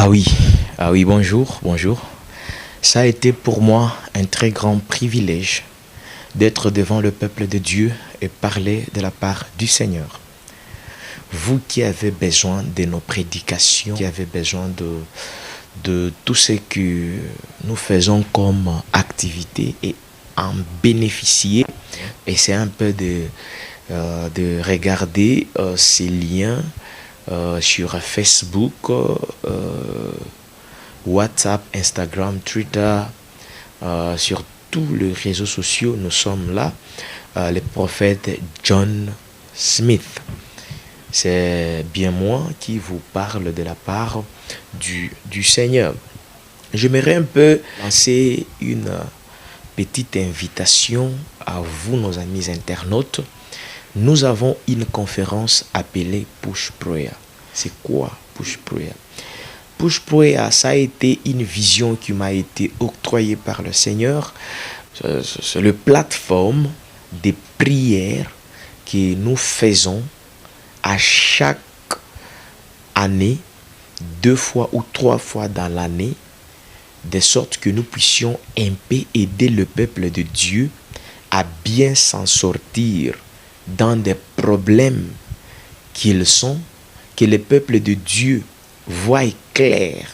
Ah oui, ah oui, bonjour, bonjour. Ça a été pour moi un très grand privilège d'être devant le peuple de Dieu et parler de la part du Seigneur. Vous qui avez besoin de nos prédications, qui avez besoin de tout ce que nous faisons comme activité et en bénéficier, essayez un peu de regarder ces liens sur Facebook, WhatsApp, Instagram, Twitter, sur tous les réseaux sociaux. Nous sommes là. Le prophète John Smith. C'est bien moi qui vous parle de la part du Seigneur. J'aimerais un peu lancer une petite invitation à vous, nos amis internautes. Nous avons une conférence appelée Push Prayer. C'est quoi Push Prayer? Push Prayer, ça a été une vision qui m'a été octroyée par le Seigneur. C'est la plateforme des prières que nous faisons à chaque année, 2 fois ou 3 fois dans l'année, de sorte que nous puissions un peu aider le peuple de Dieu à bien s'en sortir dans des problèmes qu'ils sont, que le peuple de Dieu voit clair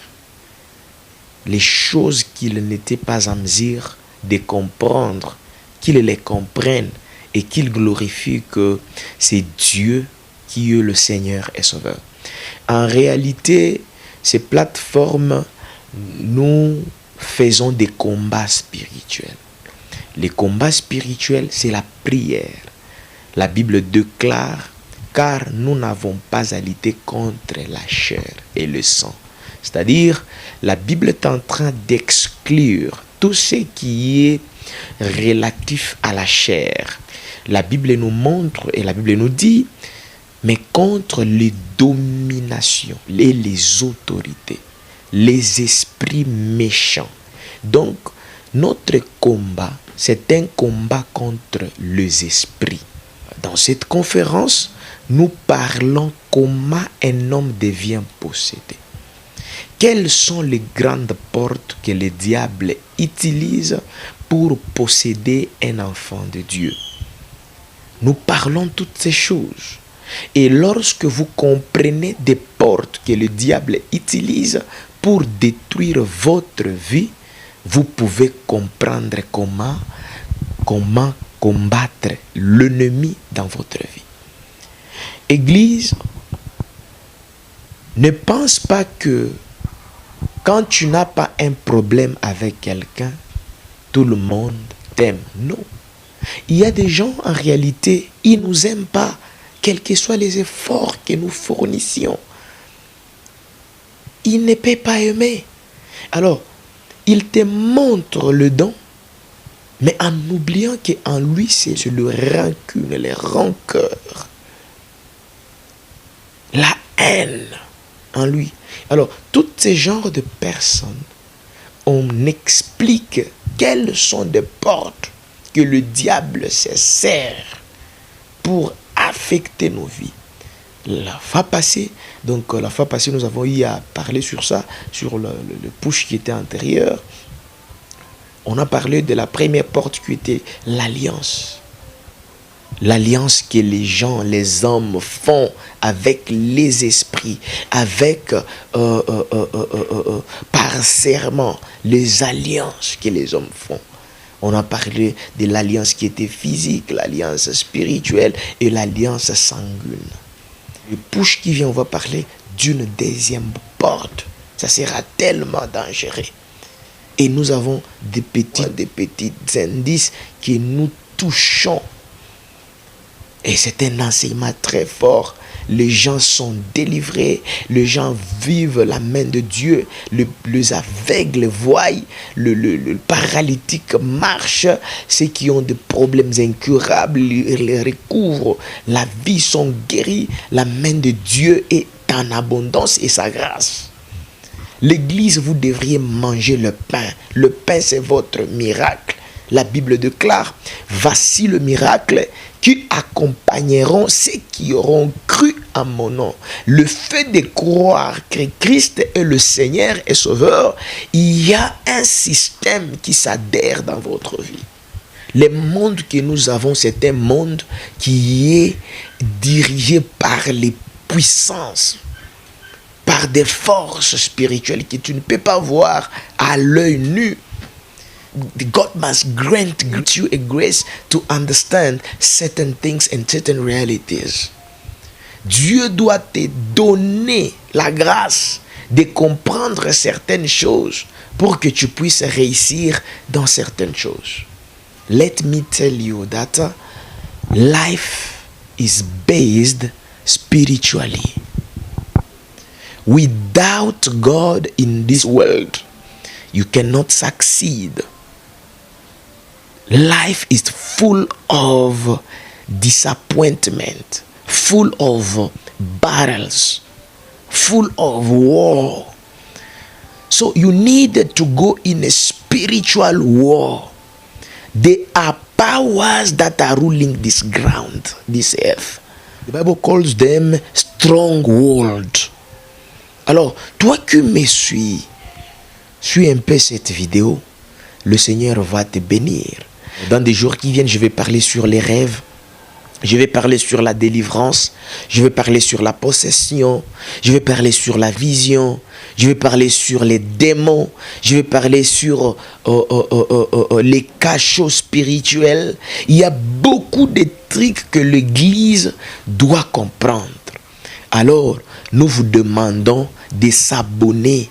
les choses qu'ils n'étaient pas en mesure de comprendre, qu'ils les comprennent et qu'ils glorifient que c'est Dieu qui est le Seigneur et Sauveur. En réalité, ces plateformes, nous faisons des combats spirituels. Les combats spirituels, c'est la prière. La Bible déclare, car nous n'avons pas à lutter contre la chair et le sang. C'est-à-dire, la Bible est en train d'exclure tout ce qui est relatif à la chair. La Bible nous montre et la Bible nous dit, mais contre les dominations et les autorités, les esprits méchants. Donc, notre combat, c'est un combat contre les esprits. Dans cette conférence, nous parlons comment un homme devient possédé. Quelles sont les grandes portes que le diable utilise pour posséder un enfant de Dieu? Nous parlons toutes ces choses. Et lorsque vous comprenez des portes que le diable utilise pour détruire votre vie, vous pouvez comprendre comment combattre l'ennemi dans votre vie. Église, ne pense pas que quand tu n'as pas un problème avec quelqu'un, tout le monde t'aime. Non. Il y a des gens, en réalité, ils ne nous aiment pas, quels que soient les efforts que nous fournissions. Ils ne peuvent pas aimer. Alors, ils te montrent le don, mais en oubliant qu'en lui, c'est le rancune, les rancœurs, la haine en lui. Alors, tous ces genres de personnes, on explique quelles sont des portes que le diable se sert pour affecter nos vies. La fois passée, nous avons eu à parler sur ça, sur le push qui était antérieur. On a parlé de la première porte qui était l'alliance. L'alliance que les gens, les hommes font avec les esprits, avec par serment, les alliances que les hommes font. On a parlé de l'alliance qui était physique, l'alliance spirituelle et l'alliance sanguine. Le push qui vient, on va parler d'une deuxième porte. Ça sera tellement dangereux. Et nous avons des petits indices que nous touchons. Et c'est un enseignement très fort. Les gens sont délivrés. Les gens vivent la main de Dieu. Les aveugles voient. Le paralytique marche. Ceux qui ont des problèmes incurables, ils les recouvrent. La vie sont guéris. La main de Dieu est en abondance et sa grâce. L'église, vous devriez manger le pain. Le pain, c'est votre miracle. la Bible déclare, voici le miracle qui accompagneront ceux qui auront cru à mon nom. Le fait de croire que Christ est le Seigneur et Sauveur, il y a un système qui s'adhère dans votre vie. Le monde que nous avons, c'est un monde qui est dirigé par les puissances, par des forces spirituelles que tu ne peux pas voir à l'œil nu. God must grant you a grace to understand certain things and certain realities. Dieu doit te donner la grâce de comprendre certaines choses pour que tu puisses réussir dans certaines choses. Let me tell you that life is based spiritually. Without God in this world, you cannot succeed. Life is full of disappointment, full of battles, full of war. So you need to go in a spiritual war. There are powers that are ruling this ground, this earth. The Bible calls them stronghold. Alors, toi qui me suis un peu cette vidéo, le Seigneur va te bénir. Dans des jours qui viennent, je vais parler sur les rêves, je vais parler sur la délivrance, je vais parler sur la possession, je vais parler sur la vision, je vais parler sur les démons, je vais parler sur les cachots spirituels. Il y a beaucoup de trucs que l'Église doit comprendre. Alors, nous vous demandons de s'abonner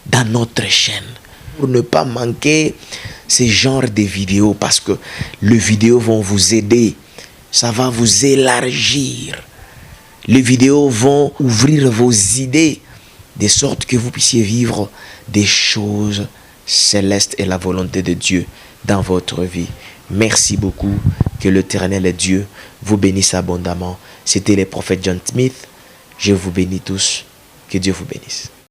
dans notre chaîne pour ne pas manquer ce genre de vidéos, parce que les vidéos vont vous aider, ça va vous élargir. Les vidéos vont ouvrir vos idées de sorte que vous puissiez vivre des choses célestes et la volonté de Dieu dans votre vie. Merci beaucoup. Que l'Éternel Dieu vous bénisse abondamment. C'était le prophète John Smith. Je vous bénis tous. Que Dieu vous bénisse.